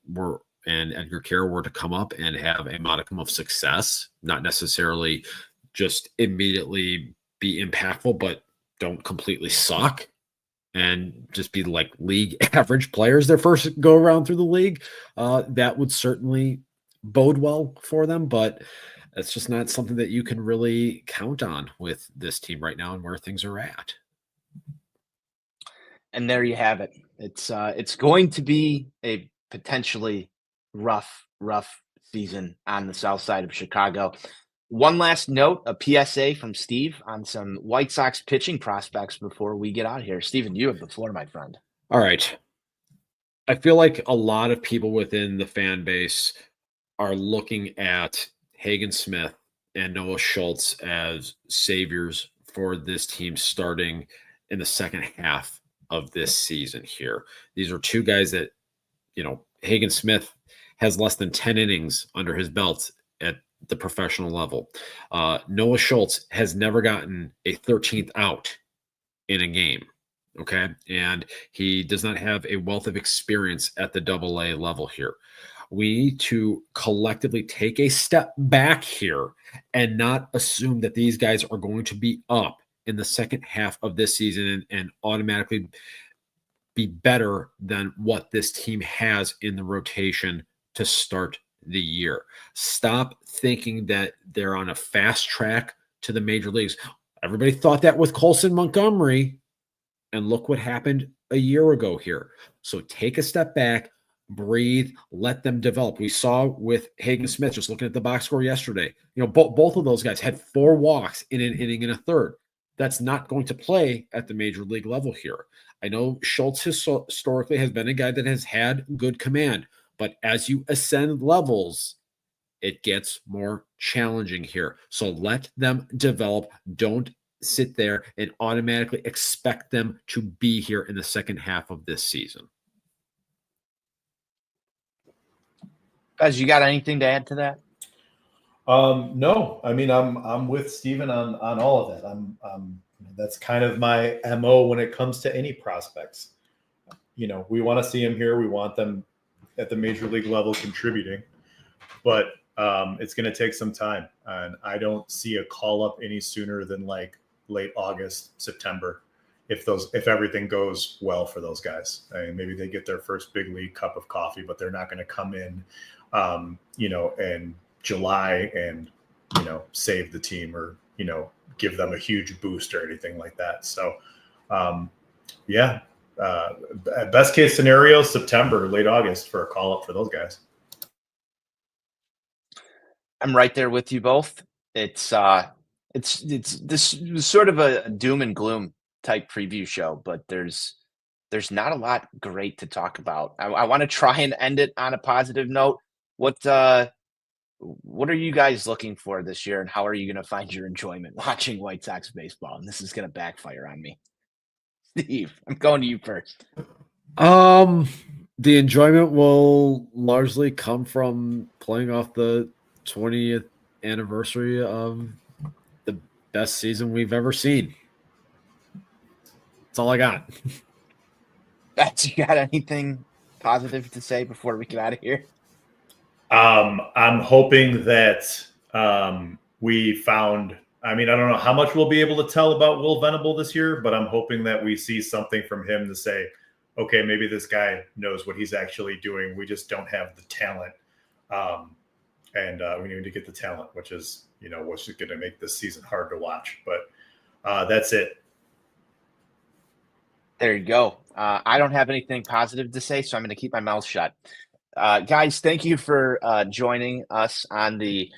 and Edgar Kara were to come up and have a modicum of success, not necessarily just immediately be impactful, but don't completely suck and just be like league average players their first go around through the league, that would certainly bode well for them. But that's just not something that you can really count on with this team right now and where things are at. And there you have it. It's going to be a potentially rough season on the south side of Chicago. One last note, a PSA from Steve on some White Sox pitching prospects before we get out of here. Steven, you have the floor, my friend. All right. I feel like a lot of people within the fan base are looking at Hagen Smith and Noah Schultz as saviors for this team starting in the second half of this season here. These are two guys that, Hagen Smith has less than 10 innings under his belt at the professional level. Noah Schultz has never gotten a 13th out in a game. Okay. And he does not have a wealth of experience at the AA level here. We need to collectively take a step back here and not assume that these guys are going to be up in the second half of this season and automatically be better than what this team has in the rotation to start the year. Stop thinking that they're on a fast track to the major leagues. Everybody thought that with Colson Montgomery, and look what happened a year ago here. So take a step back, breathe, let them develop. We saw with Hagen Smith, just looking at the box score yesterday, both of those guys had 4 walks in an inning and a third. That's not going to play at the major league level here. I know Schultz historically has been a guy that has had good command, but as you ascend levels, it gets more challenging here. So let them develop. Don't sit there and automatically expect them to be here in the second half of this season. Guys, you got anything to add to that? No, I mean, I'm with Steven on all of that. That's kind of my MO when it comes to any prospects. We want to see them here. We want them at the major league level contributing, but it's going to take some time. And I don't see a call up any sooner than like late August, September, if everything goes well for those guys. I mean, maybe they get their first big league cup of coffee, but they're not going to come in, in July and, save the team or, give them a huge boost or anything like that. So, best case scenario, September, late August for a call up for those guys. I'm right there with you both. It's this sort of a doom and gloom type preview show, but there's not a lot great to talk about. I want to try and end it on a positive note. What are you guys looking for this year, and how are you going to find your enjoyment watching White Sox baseball? And this is going to backfire on me. Steve, I'm going to you first. The enjoyment will largely come from playing off the 20th anniversary of the best season we've ever seen. That's all I got. You got anything positive to say before we get out of here? I'm hoping that we found. I mean, I don't know how much we'll be able to tell about Will Venable this year, but I'm hoping that we see something from him to say, okay, maybe this guy knows what he's actually doing. We just don't have the talent, and we need to get the talent, which is what's going to make this season hard to watch. But that's it. There you go. I don't have anything positive to say, so I'm going to keep my mouth shut. Guys, thank you for joining us on the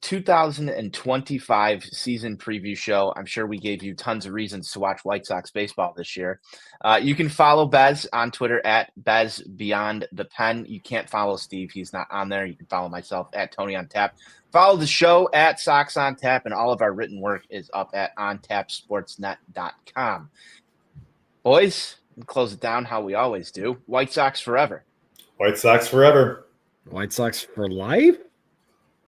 2025 season preview show. I'm sure we gave you tons of reasons to watch White Sox baseball this year. You can follow Bez on Twitter at Bez Beyond the Pen. You can't follow Steve. He's not on there. You can follow myself at Tony on Tap. Follow the show at Sox on Tap, and all of our written work is up at ontapsportsnet.com. Boys, we'll close it down how we always do. White Sox forever. White Sox forever. White Sox for life?